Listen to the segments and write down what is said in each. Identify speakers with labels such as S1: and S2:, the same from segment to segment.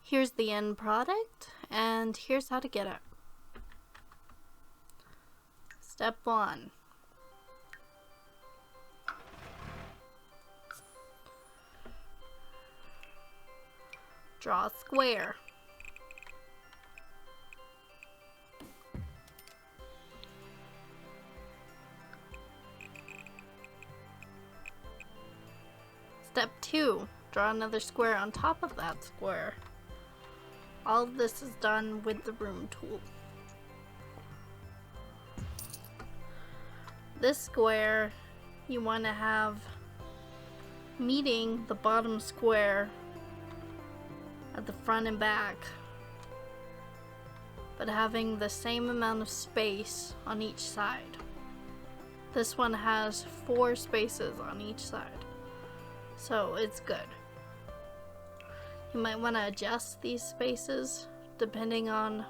S1: Here's the end product, and here's how to get it. Step 1. Draw a square. Step 2. Draw another square on top of that square. All of this is done with the Room tool. This square you want to have meeting the bottom square at the front and back, but having the same amount of space on each side. This one has 4 spaces on each side, so it's good. You might want to adjust these spaces depending on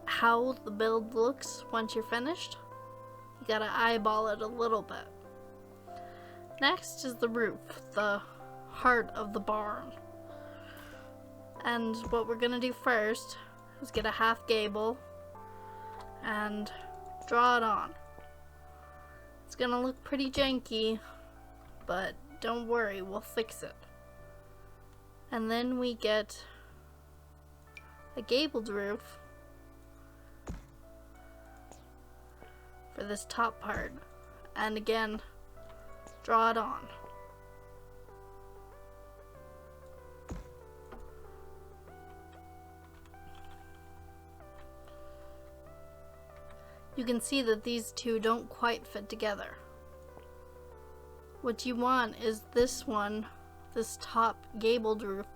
S1: how the build looks once you're finished. You gotta eyeball it a little bit. Next is the roof, the heart of the barn. And what we're gonna do first is get a half gable and draw it on. It's gonna look pretty janky, but don't worry, we'll fix it. And then we get a gabled roof for this top part, and again, draw it on. You can see that these two don't quite fit together. What you want is this one, this top gabled roof,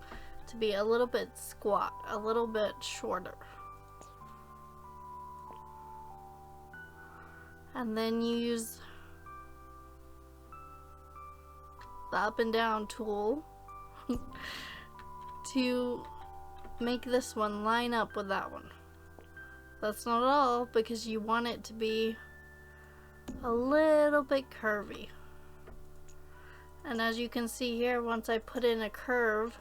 S1: to be a little bit squat, a little bit shorter. And then you use the up and down tool to make this one line up with that one. That's not all, because you want it to be a little bit curvy. And as you can see here, once I put in a curve,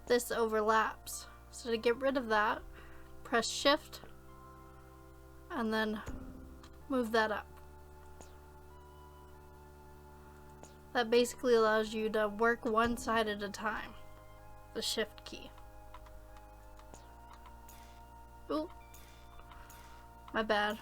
S1: this overlaps. So to get rid of that, press Shift and then move that up. That basically allows you to work one side at a time, the Shift key. Ooh, my bad.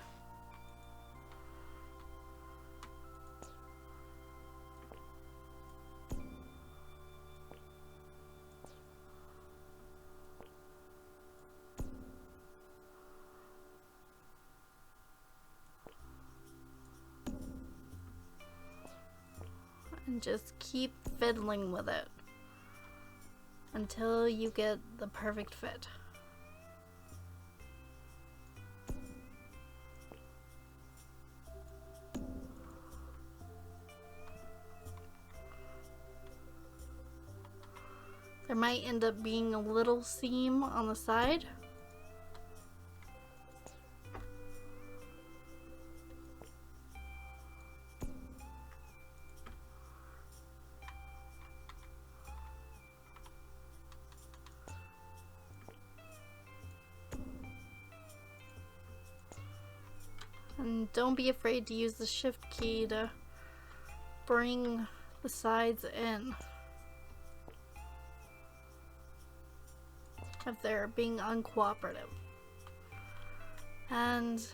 S1: And just keep fiddling with it until you get the perfect fit. There might end up being a little seam on the side. And don't be afraid to use the Shift key to bring the sides in if they're being uncooperative. And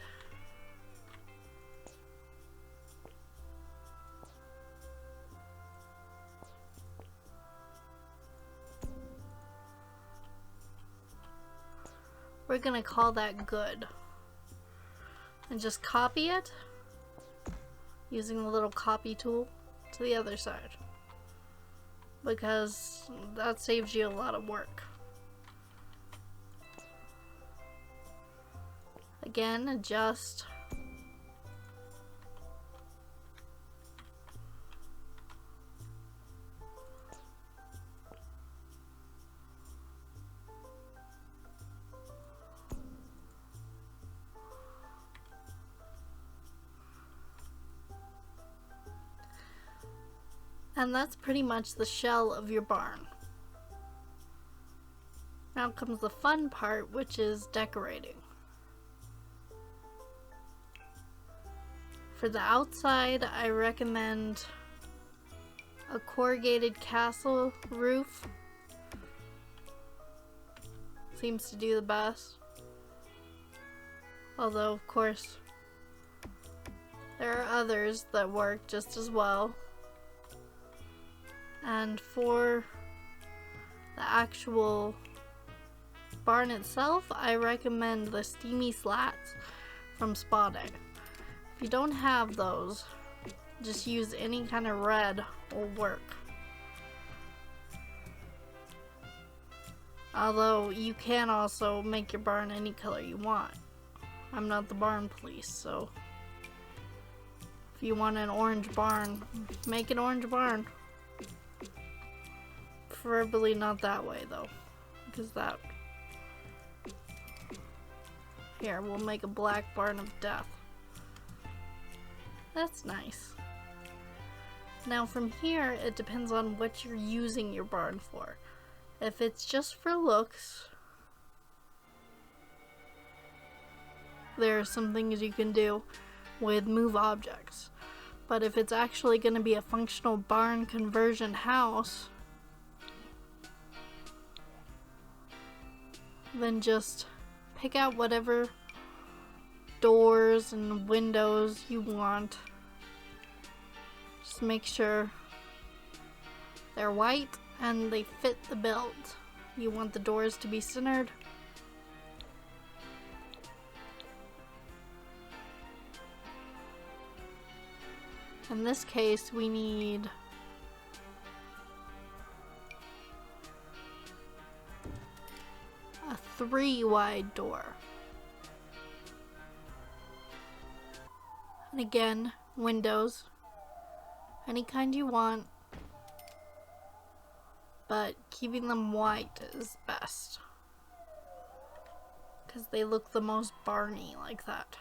S1: we're gonna call that good. And just copy it using the little copy tool to the other side, because that saves you a lot of work. Again, adjust. And that's pretty much the shell of your barn. Now comes the fun part, which is decorating. For the outside, I recommend a corrugated castle roof. Seems to do the best. Although, of course, there are others that work just as well. And for the actual barn itself, I recommend the steamy slats from Spa Day. If you don't have those, just use any kind of red will work. Although you can also make your barn any color you want. I'm not the barn police, so if you want an orange barn, make an orange barn. Preferably not that way though, because that... Here, we'll make a black barn of death. That's nice. Now from here, it depends on what you're using your barn for. If it's just for looks, there are some things you can do with move objects. But if it's actually going to be a functional barn conversion house, then just pick out whatever doors and windows you want. Just make sure they're white and they fit the build. You want the doors to be centered. In this case, we need a 3-wide door. And again, windows, any kind you want, but keeping them white is best because they look the most barny like that.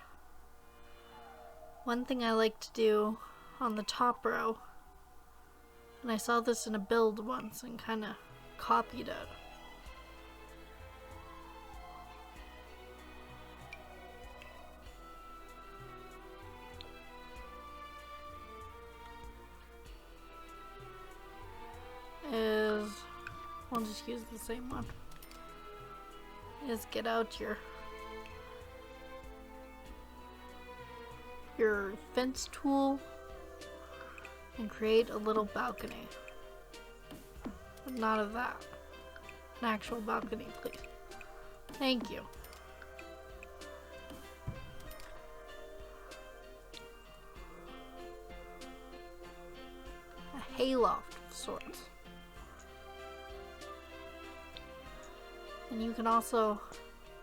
S1: One thing I like to do on the top row, and I saw this in a build once and kind of copied it, is, I'll just use the same one, is get out your fence tool and create a little balcony. But not of that. An actual balcony, please. Thank you. A hayloft of sorts. And you can also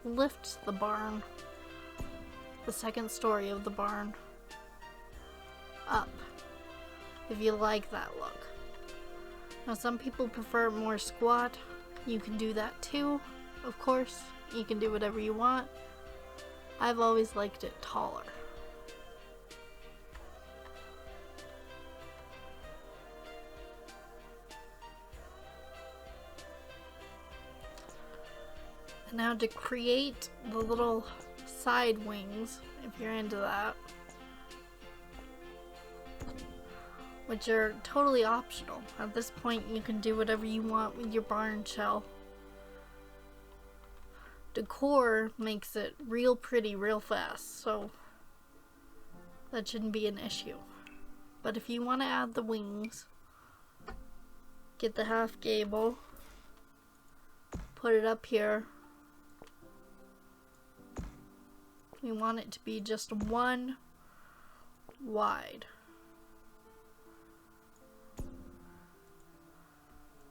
S1: lift the barn, the second story of the barn, up if you like that look. Now some people prefer more squat. You can do that too, of course. You can do whatever you want. I've always liked it taller. And now to create the little side wings, if you're into that, which are totally optional. At this point, you can do whatever you want with your barn shell. Decor makes it real pretty real fast, so that shouldn't be an issue. But if you want to add the wings, get the half gable, put it up here. We want it to be just 1 wide.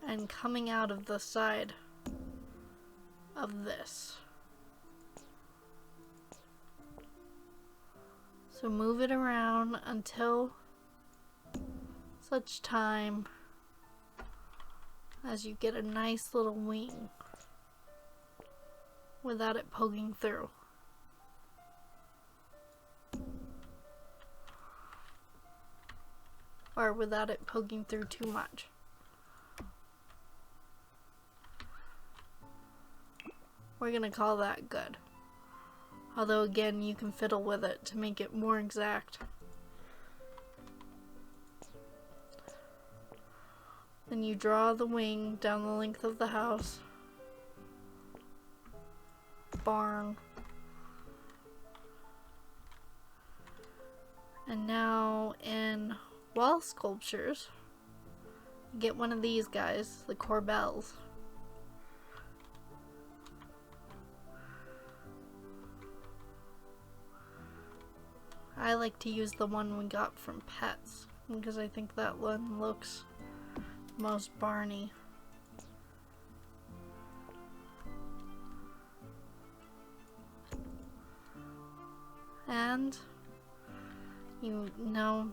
S1: And coming out of the side of this. So move it around until such time as you get a nice little wing without it poking through. part without it poking through too much. We're gonna call that good. Although again, you can fiddle with it to make it more exact. Then you draw the wing down the length of the house, barn, and now in wall sculptures, get one of these guys, the corbels. I like to use the one we got from Pets because I think that one looks most barny. And you know,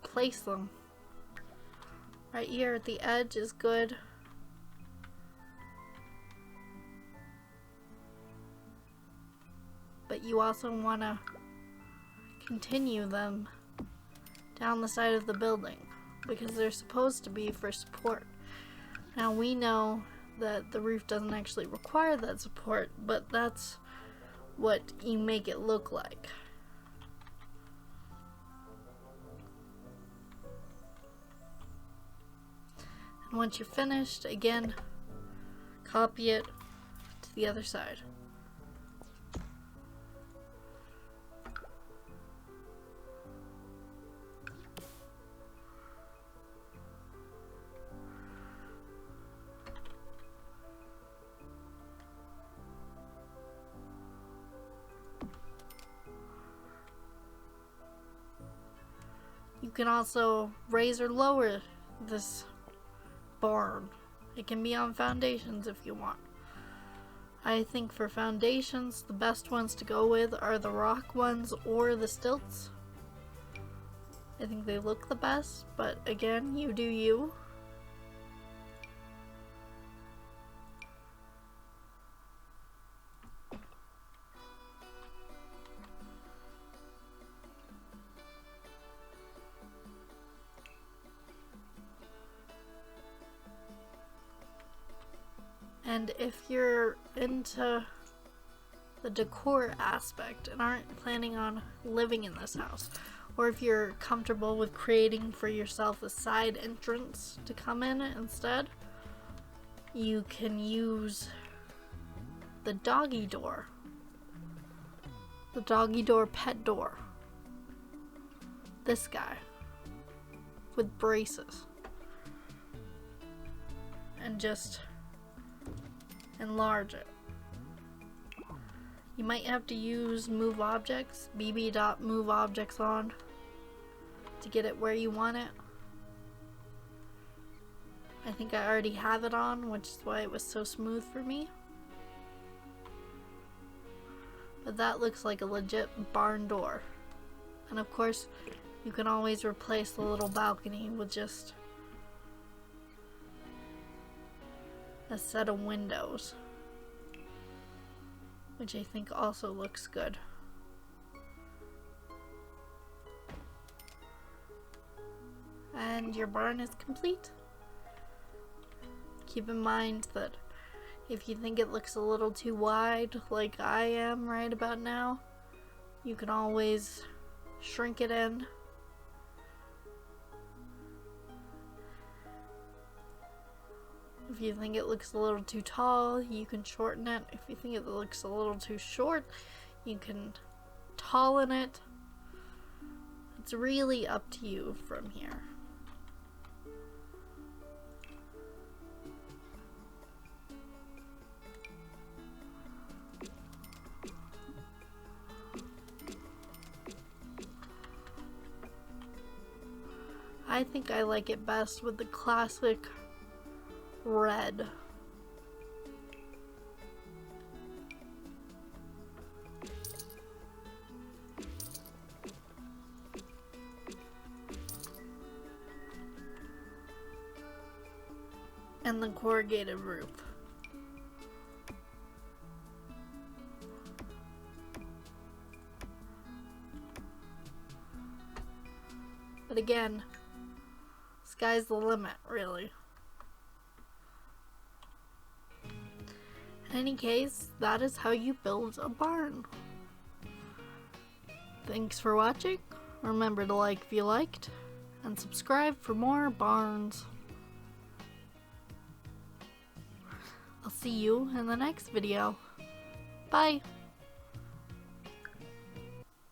S1: place them. Right here at the edge is good. But you also want to continue them down the side of the building because they're supposed to be for support. Now we know that the roof doesn't actually require that support, but that's what you make it look like. And once you're finished, again, copy it to the other side. You can also raise or lower this barn. It can be on foundations if you want. I think for foundations, the best ones to go with are the rock ones or the stilts. I think they look the best, but again, you do you. And if you're into the decor aspect and aren't planning on living in this house, or if you're comfortable with creating for yourself a side entrance to come in instead, you can use the doggy door. The doggy door pet door. This guy with braces. And just enlarge it. You might have to use move objects, bb.move objects on to get it where you want it. I think I already have it on, which is why it was so smooth for me. But that looks like a legit barn door. And of course, you can always replace the little balcony with just a set of windows, which I think also looks good. And your barn is complete. Keep in mind that if you think it looks a little too wide, like I am right about now, you can always shrink it in. If you think it looks a little too tall, you can shorten it. If you think it looks a little too short, you can tallen it. It's really up to you from here. I think I like it best with the classic red. And the corrugated roof. But again, Sky's the limit, really. In any case, that is how you build a barn. Thanks for watching. Remember to like if you liked, and subscribe for more barns. I'll see you in the next video. Bye!